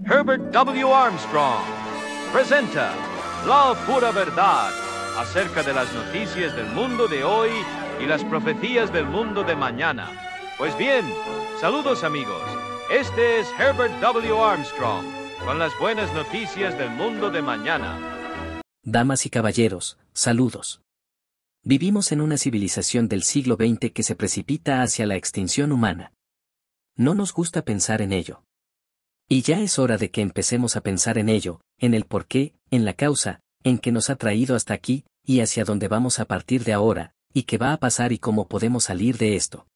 Herbert W. Armstrong presenta La Pura Verdad acerca de las noticias del mundo de hoy y las profecías del mundo de mañana. Pues bien, saludos amigos. Este es Herbert W. Armstrong con las buenas noticias del mundo de mañana. Damas y caballeros, saludos. Vivimos en una civilización del siglo XX que se precipita hacia la extinción humana. No nos gusta pensar en ello. Y ya es hora de que empecemos a pensar en ello, en el porqué, en la causa, en que nos ha traído hasta aquí, y hacia dónde vamos a partir de ahora, y qué va a pasar y cómo podemos salir de esto.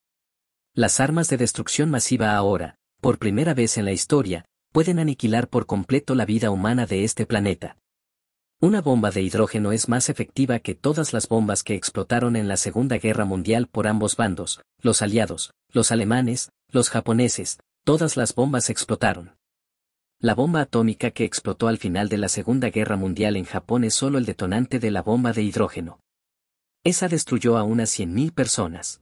Las armas de destrucción masiva ahora, por primera vez en la historia, pueden aniquilar por completo la vida humana de este planeta. Una bomba de hidrógeno es más efectiva que todas las bombas que explotaron en la Segunda Guerra Mundial por ambos bandos, los aliados, los alemanes, los japoneses, todas las bombas explotaron. La bomba atómica que explotó al final de la Segunda Guerra Mundial en Japón es solo el detonante de la bomba de hidrógeno. Esa destruyó a unas 100.000 personas.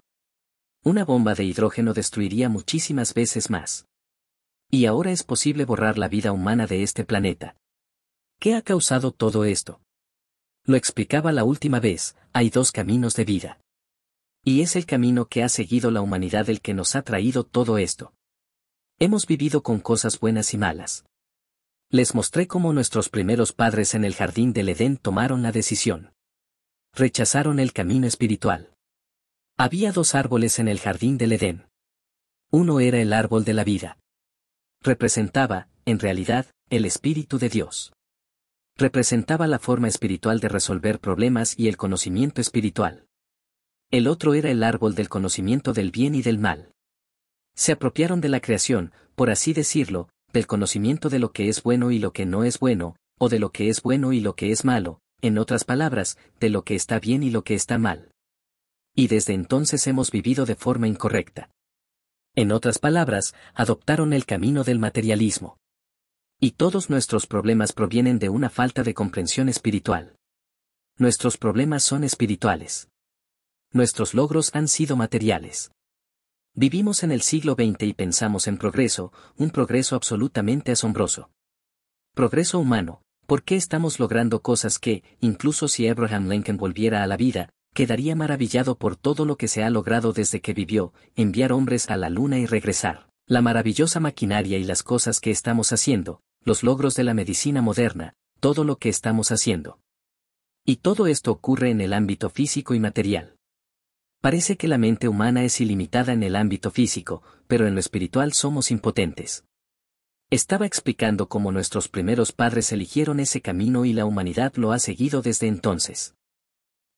Una bomba de hidrógeno destruiría muchísimas veces más. Y ahora es posible borrar la vida humana de este planeta. ¿Qué ha causado todo esto? Lo explicaba la última vez, hay dos caminos de vida. Y es el camino que ha seguido la humanidad el que nos ha traído todo esto. Hemos vivido con cosas buenas y malas. Les mostré cómo nuestros primeros padres en el jardín del Edén tomaron la decisión. Rechazaron el camino espiritual. Había dos árboles en el jardín del Edén. Uno era el árbol de la vida. Representaba, en realidad, el Espíritu de Dios. Representaba la forma espiritual de resolver problemas y el conocimiento espiritual. El otro era el árbol del conocimiento del bien y del mal. Se apropiaron de la creación, por así decirlo, del conocimiento de lo que es bueno y lo que no es bueno, o de lo que es bueno y lo que es malo, en otras palabras, de lo que está bien y lo que está mal. Y desde entonces hemos vivido de forma incorrecta. En otras palabras, adoptaron el camino del materialismo. Y todos nuestros problemas provienen de una falta de comprensión espiritual. Nuestros problemas son espirituales. Nuestros logros han sido materiales. Vivimos en el siglo XX y pensamos en progreso, un progreso absolutamente asombroso. Progreso humano, ¿por qué estamos logrando cosas que, incluso si Abraham Lincoln volviera a la vida, quedaría maravillado por todo lo que se ha logrado desde que vivió, enviar hombres a la luna y regresar, la maravillosa maquinaria y las cosas que estamos haciendo, los logros de la medicina moderna, todo lo que estamos haciendo. Y todo esto ocurre en el ámbito físico y material. Parece que la mente humana es ilimitada en el ámbito físico, pero en lo espiritual somos impotentes. Estaba explicando cómo nuestros primeros padres eligieron ese camino y la humanidad lo ha seguido desde entonces.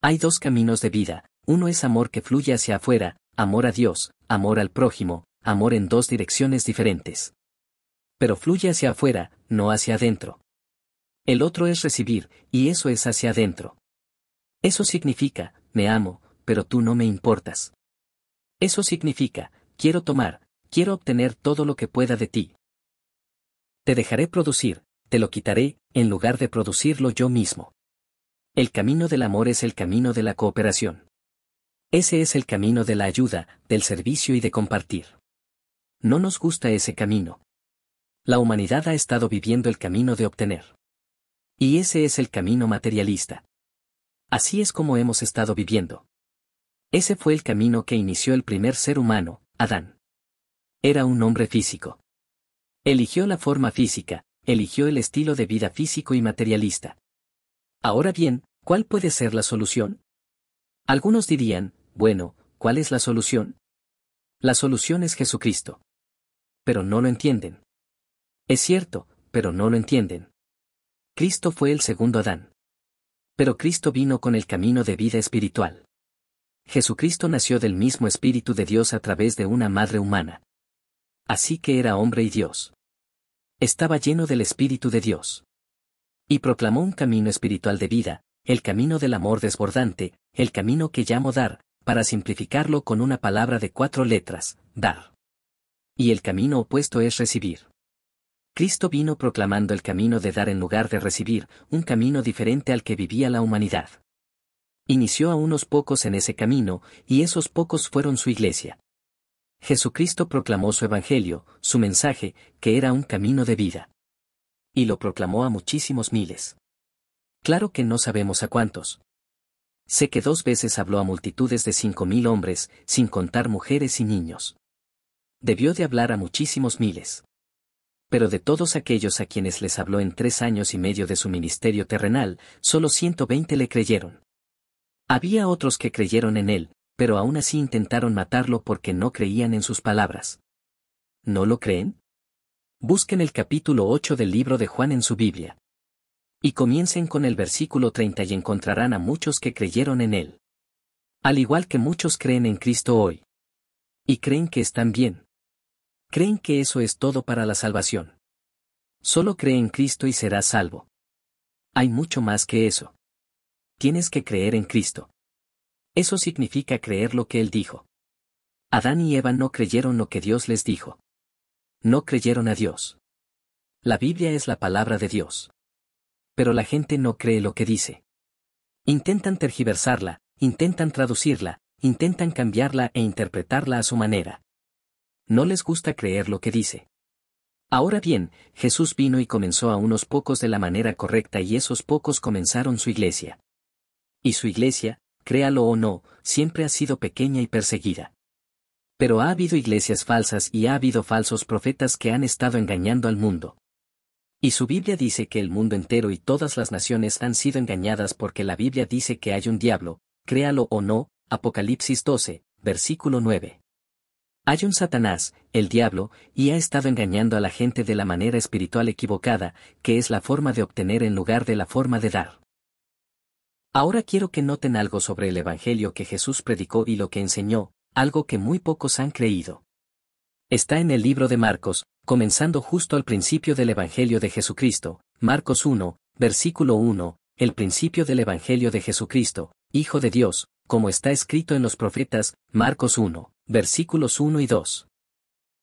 Hay dos caminos de vida, uno es amor que fluye hacia afuera, amor a Dios, amor al prójimo, amor en dos direcciones diferentes. Pero fluye hacia afuera, no hacia adentro. El otro es recibir, y eso es hacia adentro. Eso significa, me amo, pero tú no me importas. Eso significa, quiero tomar, quiero obtener todo lo que pueda de ti. Te dejaré producir, te lo quitaré, en lugar de producirlo yo mismo. El camino del amor es el camino de la cooperación. Ese es el camino de la ayuda, del servicio y de compartir. No nos gusta ese camino. La humanidad ha estado viviendo el camino de obtener. Y ese es el camino materialista. Así es como hemos estado viviendo. Ese fue el camino que inició el primer ser humano, Adán. Era un hombre físico. Eligió la forma física, eligió el estilo de vida físico y materialista. Ahora bien, ¿cuál puede ser la solución? Algunos dirían, bueno, ¿cuál es la solución? La solución es Jesucristo. Pero no lo entienden. Es cierto, pero no lo entienden. Cristo fue el segundo Adán. Pero Cristo vino con el camino de vida espiritual. Jesucristo nació del mismo Espíritu de Dios a través de una madre humana. Así que era hombre y Dios. Estaba lleno del Espíritu de Dios. Y proclamó un camino espiritual de vida, el camino del amor desbordante, el camino que llamo dar, para simplificarlo con una palabra de 4 letras, dar. Y el camino opuesto es recibir. Cristo vino proclamando el camino de dar en lugar de recibir, un camino diferente al que vivía la humanidad. Inició a unos pocos en ese camino, y esos pocos fueron su iglesia. Jesucristo proclamó su evangelio, su mensaje, que era un camino de vida. Y lo proclamó a muchísimos miles. Claro que no sabemos a cuántos. Sé que 2 veces habló a multitudes de 5.000 hombres, sin contar mujeres y niños. Debió de hablar a muchísimos miles. Pero de todos aquellos a quienes les habló en 3 años y medio de su ministerio terrenal, solo 120 le creyeron. Había otros que creyeron en él, pero aún así intentaron matarlo porque no creían en sus palabras. ¿No lo creen? Busquen el capítulo 8 del libro de Juan en su Biblia. Y comiencen con el versículo 30 y encontrarán a muchos que creyeron en él. Al igual que muchos creen en Cristo hoy. Y creen que están bien. Creen que eso es todo para la salvación. Solo cree en Cristo y serás salvo. Hay mucho más que eso. Tienes que creer en Cristo. Eso significa creer lo que Él dijo. Adán y Eva no creyeron lo que Dios les dijo. No creyeron a Dios. La Biblia es la palabra de Dios. Pero la gente no cree lo que dice. Intentan tergiversarla, intentan traducirla, intentan cambiarla e interpretarla a su manera. No les gusta creer lo que dice. Ahora bien, Jesús vino y comenzó a unos pocos de la manera correcta y esos pocos comenzaron su iglesia. Y su iglesia, créalo o no, siempre ha sido pequeña y perseguida. Pero ha habido iglesias falsas y ha habido falsos profetas que han estado engañando al mundo. Y su Biblia dice que el mundo entero y todas las naciones han sido engañadas porque la Biblia dice que hay un diablo, créalo o no, Apocalipsis 12, versículo 9. Hay un Satanás, el diablo, y ha estado engañando a la gente de la manera espiritual equivocada, que es la forma de obtener en lugar de la forma de dar. Ahora quiero que noten algo sobre el Evangelio que Jesús predicó y lo que enseñó, algo que muy pocos han creído. Está en el libro de Marcos, comenzando justo al principio del Evangelio de Jesucristo, Marcos 1, versículo 1, el principio del Evangelio de Jesucristo, Hijo de Dios, como está escrito en los profetas, Marcos 1, versículos 1 y 2.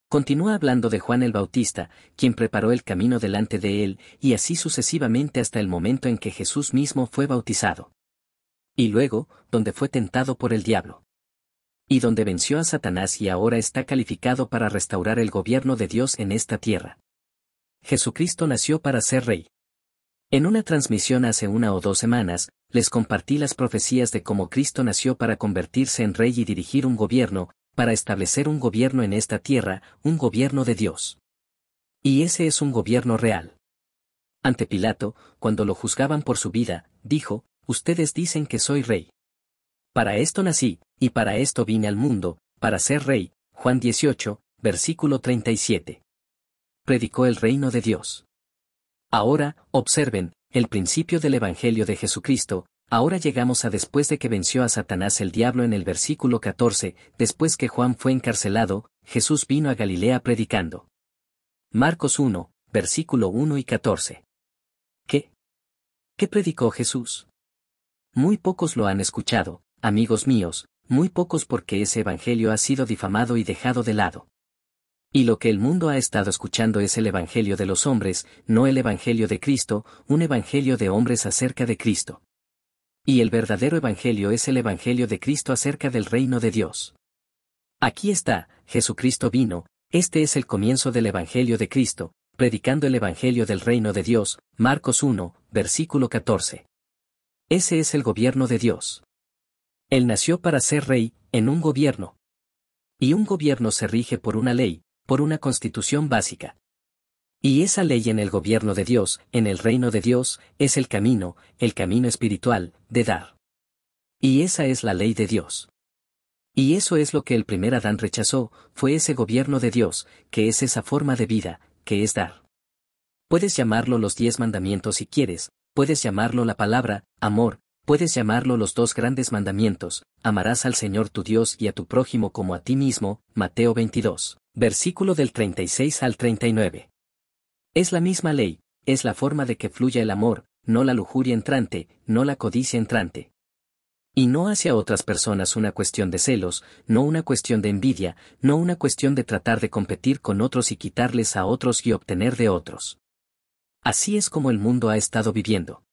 Continúa hablando de Juan el Bautista, quien preparó el camino delante de él, y así sucesivamente hasta el momento en que Jesús mismo fue bautizado. Y luego, donde fue tentado por el diablo. Y donde venció a Satanás y ahora está calificado para restaurar el gobierno de Dios en esta tierra. Jesucristo nació para ser rey. En una transmisión hace 1 o 2 semanas, les compartí las profecías de cómo Cristo nació para convertirse en rey y dirigir un gobierno, para establecer un gobierno en esta tierra, un gobierno de Dios. Y ese es un gobierno real. Ante Pilato, cuando lo juzgaban por su vida, dijo, ustedes dicen que soy rey. Para esto nací, y para esto vine al mundo, para ser rey, Juan 18, versículo 37. Predicó el reino de Dios. Ahora, observen, el principio del Evangelio de Jesucristo, ahora llegamos a después de que venció a Satanás el diablo en el versículo 14, después que Juan fue encarcelado, Jesús vino a Galilea predicando. Marcos 1, versículo 1 y 14. ¿Qué? ¿Qué predicó Jesús? Muy pocos lo han escuchado, amigos míos, muy pocos porque ese Evangelio ha sido difamado y dejado de lado. Y lo que el mundo ha estado escuchando es el Evangelio de los hombres, no el Evangelio de Cristo, un Evangelio de hombres acerca de Cristo. Y el verdadero Evangelio es el Evangelio de Cristo acerca del reino de Dios. Aquí está, Jesucristo vino, este es el comienzo del Evangelio de Cristo, predicando el Evangelio del reino de Dios, Marcos 1, versículo 14. Ese es el gobierno de Dios. Él nació para ser rey, en un gobierno. Y un gobierno se rige por una ley, por una constitución básica. Y esa ley en el gobierno de Dios, en el reino de Dios, es el camino espiritual, de dar. Y esa es la ley de Dios. Y eso es lo que el primer Adán rechazó, fue ese gobierno de Dios, que es esa forma de vida, que es dar. Puedes llamarlo los 10 mandamientos si quieres, puedes llamarlo la palabra, amor, puedes llamarlo los 2 grandes mandamientos, amarás al Señor tu Dios y a tu prójimo como a ti mismo, Mateo 22, versículo del 36 al 39. Es la misma ley, es la forma de que fluya el amor, no la lujuria entrante, no la codicia entrante. Y no hacia otras personas una cuestión de celos, no una cuestión de envidia, no una cuestión de tratar de competir con otros y quitarles a otros y obtener de otros. Así es como el mundo ha estado viviendo.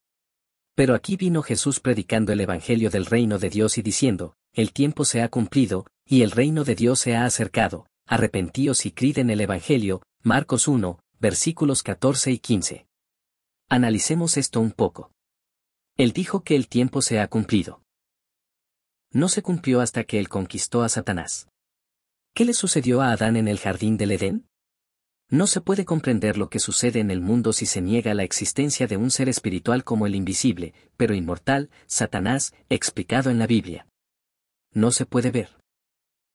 Pero aquí vino Jesús predicando el Evangelio del reino de Dios y diciendo, el tiempo se ha cumplido, y el reino de Dios se ha acercado, arrepentíos y creed en el Evangelio, Marcos 1, versículos 14 y 15. Analicemos esto un poco. Él dijo que el tiempo se ha cumplido. No se cumplió hasta que él conquistó a Satanás. ¿Qué le sucedió a Adán en el jardín del Edén? No se puede comprender lo que sucede en el mundo si se niega la existencia de un ser espiritual como el invisible, pero inmortal, Satanás, explicado en la Biblia. No se puede ver.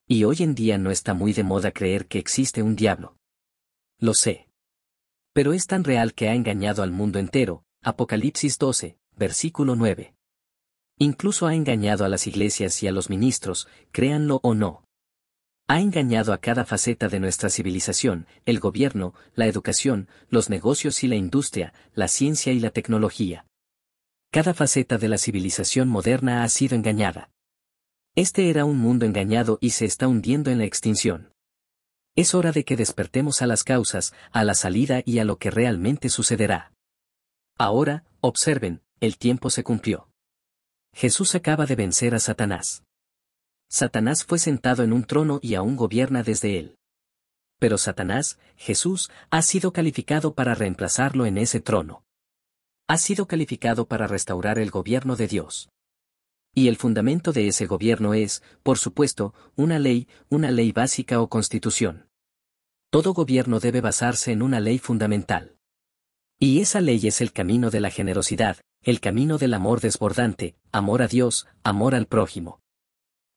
Y hoy en día no está muy de moda creer que existe un diablo. Lo sé. Pero es tan real que ha engañado al mundo entero, Apocalipsis 12, versículo 9. Incluso ha engañado a las iglesias y a los ministros, créanlo o no. Ha engañado a cada faceta de nuestra civilización, el gobierno, la educación, los negocios y la industria, la ciencia y la tecnología. Cada faceta de la civilización moderna ha sido engañada. Este era un mundo engañado y se está hundiendo en la extinción. Es hora de que despertemos a las causas, a la salida y a lo que realmente sucederá. Ahora, observen, el tiempo se cumplió. Jesús acaba de vencer a Satanás. Satanás fue sentado en un trono y aún gobierna desde él. Pero Satanás, Jesús, ha sido calificado para reemplazarlo en ese trono. Ha sido calificado para restaurar el gobierno de Dios. Y el fundamento de ese gobierno es, por supuesto, una ley básica o constitución. Todo gobierno debe basarse en una ley fundamental. Y esa ley es el camino de la generosidad, el camino del amor desbordante, amor a Dios, amor al prójimo.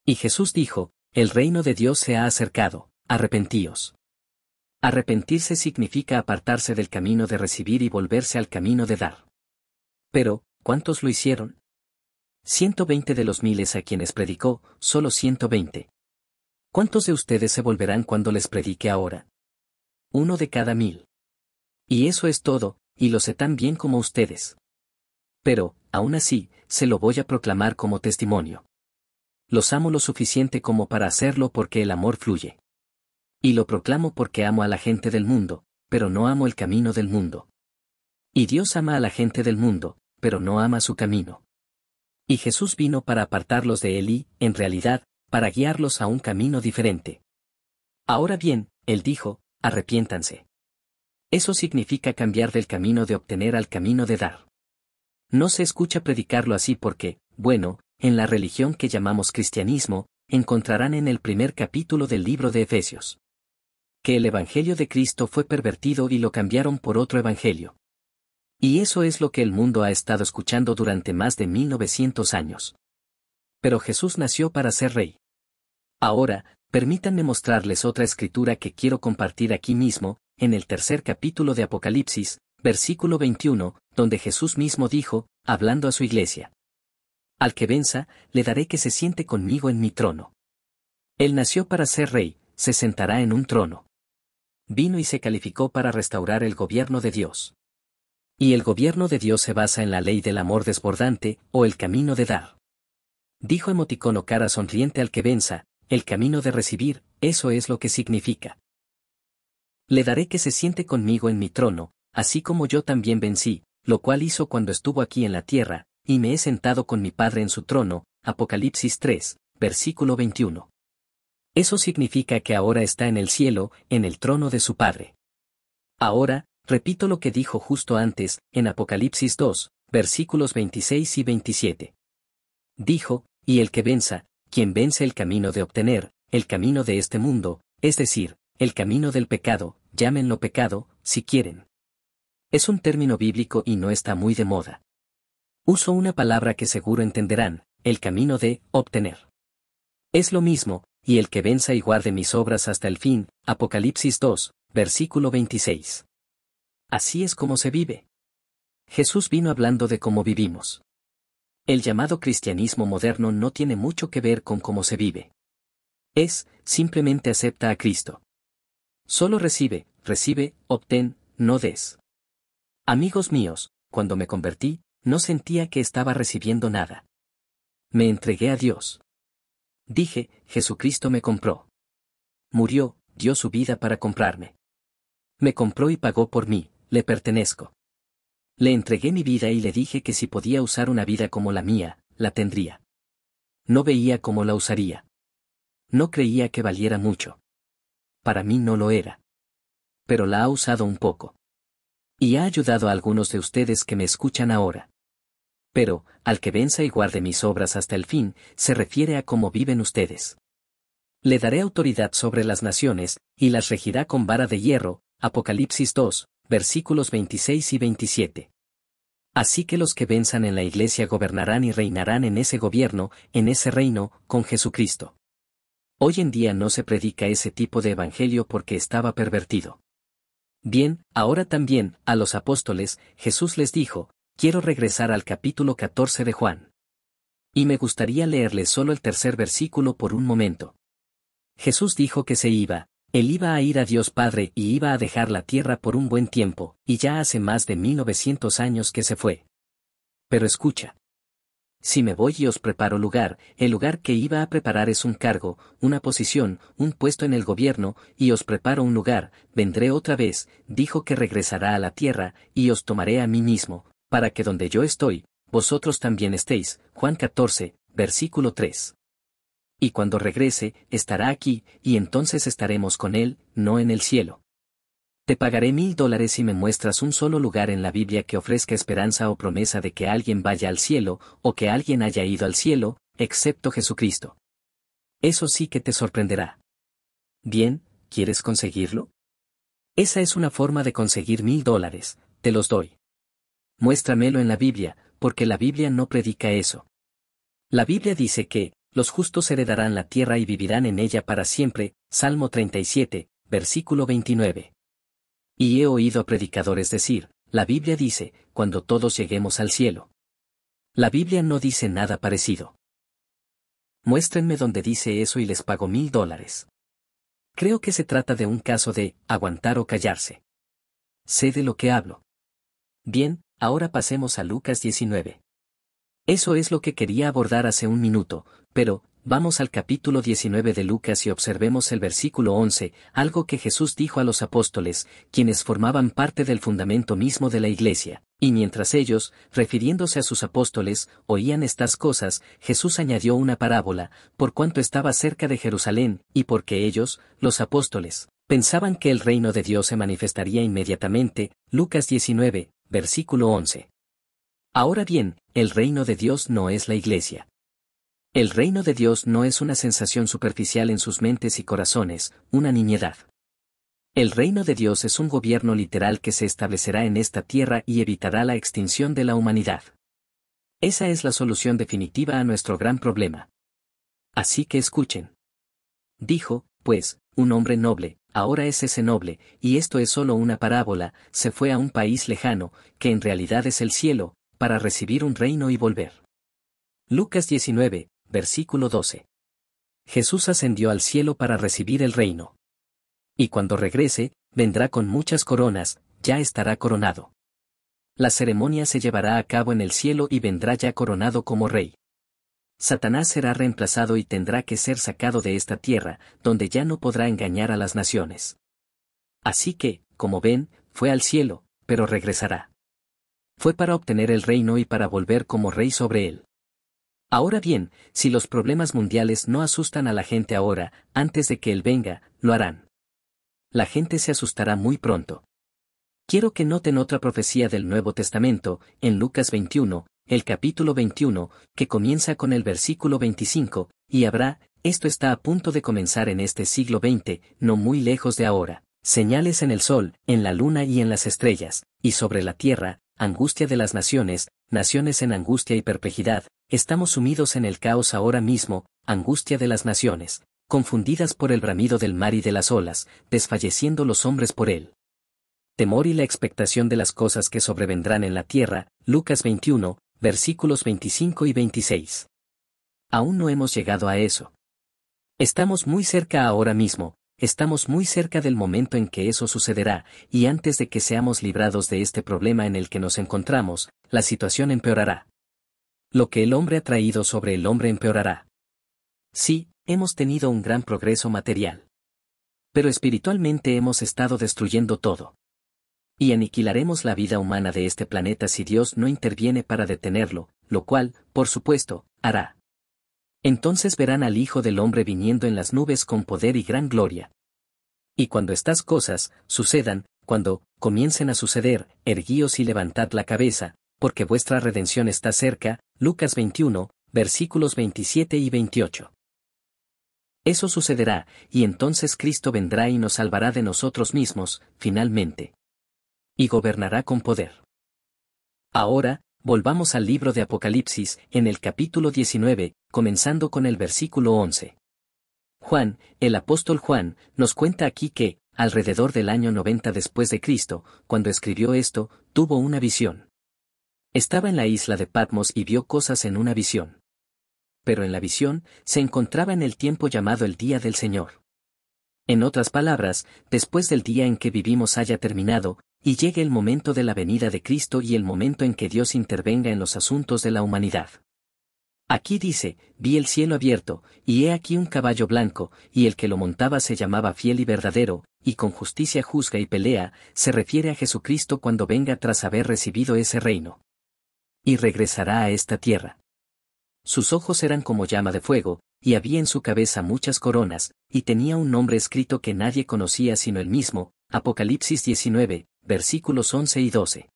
Y Jesús dijo, el reino de Dios se ha acercado, arrepentíos. Arrepentirse significa apartarse del camino de recibir y volverse al camino de dar. Pero, ¿cuántos lo hicieron? 120 de los miles a quienes predicó, solo 120. ¿Cuántos de ustedes se volverán cuando les predique ahora? 1 de cada 1000. Y eso es todo, y lo sé tan bien como ustedes. Pero, aún así, se lo voy a proclamar como testimonio. Los amo lo suficiente como para hacerlo porque el amor fluye. Y lo proclamo porque amo a la gente del mundo, pero no amo el camino del mundo. Y Dios ama a la gente del mundo, pero no ama su camino. Y Jesús vino para apartarlos de él y, en realidad, para guiarlos a un camino diferente. Ahora bien, él dijo, arrepiéntanse. Eso significa cambiar del camino de obtener al camino de dar. No se escucha predicarlo así porque, bueno, en la religión que llamamos cristianismo, encontrarán en el primer capítulo del libro de Efesios que el evangelio de Cristo fue pervertido y lo cambiaron por otro evangelio. Y eso es lo que el mundo ha estado escuchando durante más de 1900 años. Pero Jesús nació para ser rey. Ahora, permítanme mostrarles otra escritura que quiero compartir aquí mismo, en el tercer capítulo de Apocalipsis, versículo 21, donde Jesús mismo dijo, hablando a su iglesia: al que venza, le daré que se siente conmigo en mi trono. Él nació para ser rey, se sentará en un trono. Vino y se calificó para restaurar el gobierno de Dios. Y el gobierno de Dios se basa en la ley del amor desbordante, o el camino de dar. Dijo emoticono cara sonriente al que venza, el camino de recibir, eso es lo que significa. Le daré que se siente conmigo en mi trono, así como yo también vencí, lo cual hizo cuando estuvo aquí en la tierra, y me he sentado con mi Padre en su trono, Apocalipsis 3, versículo 21. Eso significa que ahora está en el cielo, en el trono de su Padre. Ahora, repito lo que dijo justo antes, en Apocalipsis 2, versículos 26 y 27. Dijo, y el que venza, quien vence el camino de obtener, el camino de este mundo, es decir, el camino del pecado, llámenlo pecado, si quieren. Es un término bíblico y no está muy de moda. Uso una palabra que seguro entenderán, el camino de obtener. Es lo mismo, y el que venza y guarde mis obras hasta el fin, Apocalipsis 2, versículo 26. Así es como se vive. Jesús vino hablando de cómo vivimos. El llamado cristianismo moderno no tiene mucho que ver con cómo se vive. Simplemente acepta a Cristo. Solo recibe, obtén, no des. Amigos míos, cuando me convertí, no sentía que estaba recibiendo nada. Me entregué a Dios. Dije, Jesucristo me compró. Murió, dio su vida para comprarme. Me compró y pagó por mí, le pertenezco. Le entregué mi vida y le dije que si podía usar una vida como la mía, la tendría. No veía cómo la usaría. No creía que valiera mucho. Para mí no lo era. Pero la ha usado un poco. Y ha ayudado a algunos de ustedes que me escuchan ahora. Pero, al que venza y guarde mis obras hasta el fin, se refiere a cómo viven ustedes. Le daré autoridad sobre las naciones, y las regirá con vara de hierro, Apocalipsis 2, versículos 26 y 27. Así que los que venzan en la iglesia gobernarán y reinarán en ese gobierno, en ese reino, con Jesucristo. Hoy en día no se predica ese tipo de evangelio porque estaba pervertido. Bien, ahora también, a los apóstoles, Jesús les dijo, quiero regresar al capítulo 14 de Juan. Y me gustaría leerles solo el tercer versículo por un momento. Jesús dijo que se iba, él iba a ir a Dios Padre y iba a dejar la tierra por un buen tiempo, y ya hace más de 1900 años que se fue. Pero escucha. Si me voy y os preparo lugar, el lugar que iba a preparar es un cargo, una posición, un puesto en el gobierno, y os preparo un lugar, vendré otra vez, dijo que regresará a la tierra, y os tomaré a mí mismo, para que donde yo estoy, vosotros también estéis. Juan 14, versículo 3. Y cuando regrese, estará aquí, y entonces estaremos con él, no en el cielo. Te pagaré $1000 si me muestras un solo lugar en la Biblia que ofrezca esperanza o promesa de que alguien vaya al cielo, o que alguien haya ido al cielo, excepto Jesucristo. Eso sí que te sorprenderá. Bien, ¿quieres conseguirlo? Esa es una forma de conseguir $1000, te los doy. Muéstramelo en la Biblia, porque la Biblia no predica eso. La Biblia dice que, los justos heredarán la tierra y vivirán en ella para siempre, Salmo 37, versículo 29. Y he oído a predicadores decir, la Biblia dice, cuando todos lleguemos al cielo. La Biblia no dice nada parecido. Muéstrenme donde dice eso y les pago $1000. Creo que se trata de un caso de, aguantar o callarse. Sé de lo que hablo. Bien, ahora pasemos a Lucas 19. Eso es lo que quería abordar hace un minuto, pero, vamos al capítulo 19 de Lucas y observemos el versículo 11, algo que Jesús dijo a los apóstoles, quienes formaban parte del fundamento mismo de la iglesia, y mientras ellos, refiriéndose a sus apóstoles, oían estas cosas, Jesús añadió una parábola, por cuanto estaba cerca de Jerusalén, y porque ellos, los apóstoles, pensaban que el reino de Dios se manifestaría inmediatamente. Lucas 19, versículo 11. Ahora bien, el reino de Dios no es la iglesia. El reino de Dios no es una sensación superficial en sus mentes y corazones, una nimiedad. El reino de Dios es un gobierno literal que se establecerá en esta tierra y evitará la extinción de la humanidad. Esa es la solución definitiva a nuestro gran problema. Así que escuchen. Dijo, pues, un hombre noble, ahora es ese noble, y esto es solo una parábola, se fue a un país lejano, que en realidad es el cielo, para recibir un reino y volver. Lucas 19, versículo 12. Jesús ascendió al cielo para recibir el reino. Y cuando regrese, vendrá con muchas coronas, ya estará coronado. La ceremonia se llevará a cabo en el cielo y vendrá ya coronado como rey. Satanás será reemplazado y tendrá que ser sacado de esta tierra, donde ya no podrá engañar a las naciones. Así que, como ven, fue al cielo, pero regresará. Fue para obtener el reino y para volver como rey sobre él. Ahora bien, si los problemas mundiales no asustan a la gente ahora, antes de que él venga, lo harán. La gente se asustará muy pronto. Quiero que noten otra profecía del Nuevo Testamento, en Lucas 21, el capítulo 21, que comienza con el versículo 25, y habrá, esto está a punto de comenzar en este siglo XX, no muy lejos de ahora, señales en el sol, en la luna y en las estrellas, y sobre la tierra, angustia de las naciones, naciones en angustia y perplejidad, estamos sumidos en el caos ahora mismo, angustia de las naciones, confundidas por el bramido del mar y de las olas, desfalleciendo los hombres por él. Temor y la expectación de las cosas que sobrevendrán en la tierra, Lucas 21, versículos 25 y 26. Aún no hemos llegado a eso. Estamos muy cerca ahora mismo. Estamos muy cerca del momento en que eso sucederá, y antes de que seamos librados de este problema en el que nos encontramos, la situación empeorará. Lo que el hombre ha traído sobre el hombre empeorará. Sí, hemos tenido un gran progreso material. Pero espiritualmente hemos estado destruyendo todo. Y aniquilaremos la vida humana de este planeta si Dios no interviene para detenerlo, lo cual, por supuesto, hará. Entonces verán al Hijo del Hombre viniendo en las nubes con poder y gran gloria. Y cuando estas cosas sucedan, cuando comiencen a suceder, erguíos y levantad la cabeza, porque vuestra redención está cerca. Lucas 21, versículos 27 y 28. Eso sucederá, y entonces Cristo vendrá y nos salvará de nosotros mismos, finalmente. Y gobernará con poder. Ahora, volvamos al libro de Apocalipsis, en el capítulo 19, comenzando con el versículo 11. Juan, el apóstol Juan, nos cuenta aquí que, alrededor del año 90 después de Cristo, cuando escribió esto, tuvo una visión. Estaba en la isla de Patmos y vio cosas en una visión. Pero en la visión, se encontraba en el tiempo llamado el Día del Señor. En otras palabras, después del día en que vivimos haya terminado, y llegue el momento de la venida de Cristo y el momento en que Dios intervenga en los asuntos de la humanidad. Aquí dice, vi el cielo abierto, y he aquí un caballo blanco, y el que lo montaba se llamaba Fiel y Verdadero, y con justicia juzga y pelea. Se refiere a Jesucristo cuando venga tras haber recibido ese reino. Y regresará a esta tierra. Sus ojos eran como llama de fuego, y había en su cabeza muchas coronas, y tenía un nombre escrito que nadie conocía sino él mismo. Apocalipsis 19, versículos 11 y 12.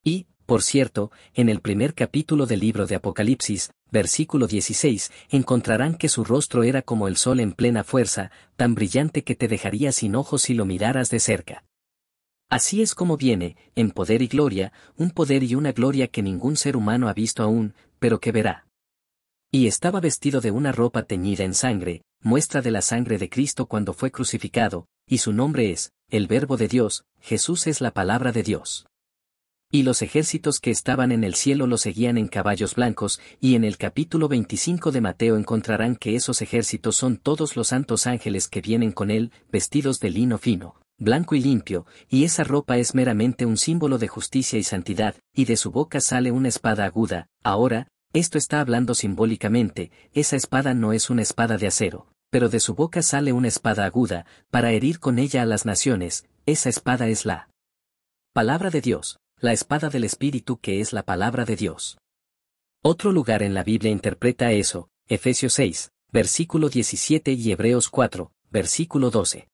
Y, por cierto, en el primer capítulo del libro de Apocalipsis, versículo 16, encontrarán que su rostro era como el sol en plena fuerza, tan brillante que te dejaría sin ojos si lo miraras de cerca. Así es como viene, en poder y gloria, un poder y una gloria que ningún ser humano ha visto aún, pero que verá. Y estaba vestido de una ropa teñida en sangre, muestra de la sangre de Cristo cuando fue crucificado, y su nombre es, el Verbo de Dios. Jesús es la palabra de Dios. Y los ejércitos que estaban en el cielo lo seguían en caballos blancos, y en el capítulo 25 de Mateo encontrarán que esos ejércitos son todos los santos ángeles que vienen con él, vestidos de lino fino, blanco y limpio, y esa ropa es meramente un símbolo de justicia y santidad, y de su boca sale una espada aguda. Ahora, esto está hablando simbólicamente, esa espada no es una espada de acero, pero de su boca sale una espada aguda, para herir con ella a las naciones. Esa espada es la palabra de Dios, la espada del Espíritu que es la palabra de Dios. Otro lugar en la Biblia interpreta eso, Efesios 6, versículo 17 y Hebreos 4, versículo 12.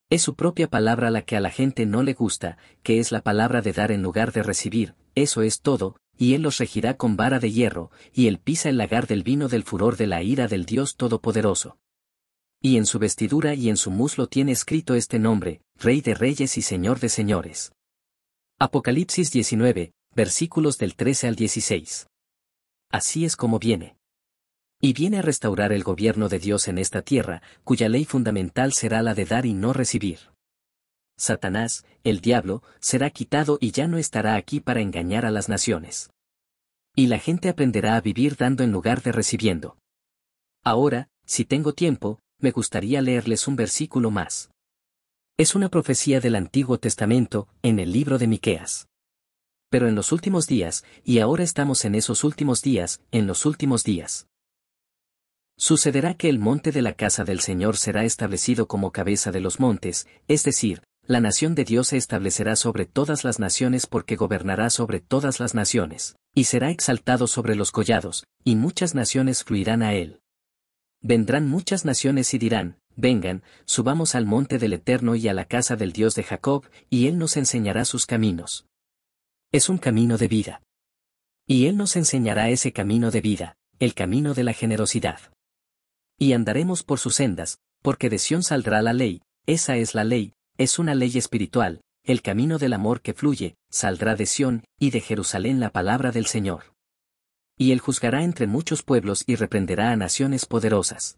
Es su propia palabra la que a la gente no le gusta, que es la palabra de dar en lugar de recibir. Eso es todo. Y él los regirá con vara de hierro, y él pisa el lagar del vino del furor de la ira del Dios Todopoderoso. Y en su vestidura y en su muslo tiene escrito este nombre, Rey de Reyes y Señor de Señores. Apocalipsis 19, versículos del 13 al 16. Así es como viene. Y viene a restaurar el gobierno de Dios en esta tierra, cuya ley fundamental será la de dar y no recibir. Satanás, el diablo, será quitado y ya no estará aquí para engañar a las naciones. Y la gente aprenderá a vivir dando en lugar de recibiendo. Ahora, si tengo tiempo, me gustaría leerles un versículo más. Es una profecía del Antiguo Testamento, en el libro de Miqueas. Pero en los últimos días, y ahora estamos en esos últimos días, en los últimos días. Sucederá que el monte de la casa del Señor será establecido como cabeza de los montes, es decir, la nación de Dios se establecerá sobre todas las naciones porque gobernará sobre todas las naciones, y será exaltado sobre los collados, y muchas naciones fluirán a él. Vendrán muchas naciones y dirán, vengan, subamos al monte del Eterno y a la casa del Dios de Jacob, y él nos enseñará sus caminos. Es un camino de vida. Y él nos enseñará ese camino de vida, el camino de la generosidad. Y andaremos por sus sendas, porque de Sión saldrá la ley, esa es la ley. Es una ley espiritual, el camino del amor que fluye, saldrá de Sión, y de Jerusalén la palabra del Señor. Y él juzgará entre muchos pueblos y reprenderá a naciones poderosas.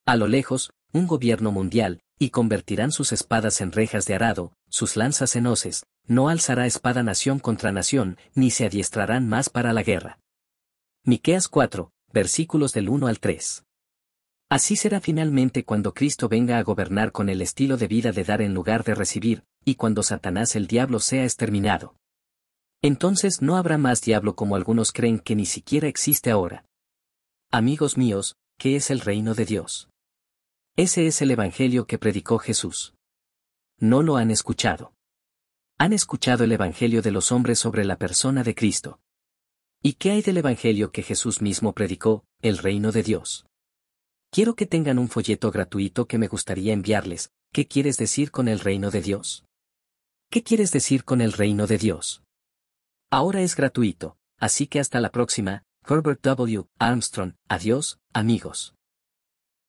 A lo lejos, un gobierno mundial, y convertirán sus espadas en rejas de arado, sus lanzas en hoces. No alzará espada nación contra nación, ni se adiestrarán más para la guerra. Miqueas 4, versículos del 1 al 3. Así será finalmente cuando Cristo venga a gobernar con el estilo de vida de dar en lugar de recibir, y cuando Satanás el diablo sea exterminado. Entonces no habrá más diablo como algunos creen que ni siquiera existe ahora. Amigos míos, ¿qué es el reino de Dios? Ese es el evangelio que predicó Jesús. No lo han escuchado. Han escuchado el evangelio de los hombres sobre la persona de Cristo. ¿Y qué hay del evangelio que Jesús mismo predicó, el reino de Dios? Quiero que tengan un folleto gratuito que me gustaría enviarles. ¿Qué quieres decir con el reino de Dios? ¿Qué quieres decir con el reino de Dios? Ahora es gratuito, así que hasta la próxima. Herbert W. Armstrong. Adiós, amigos.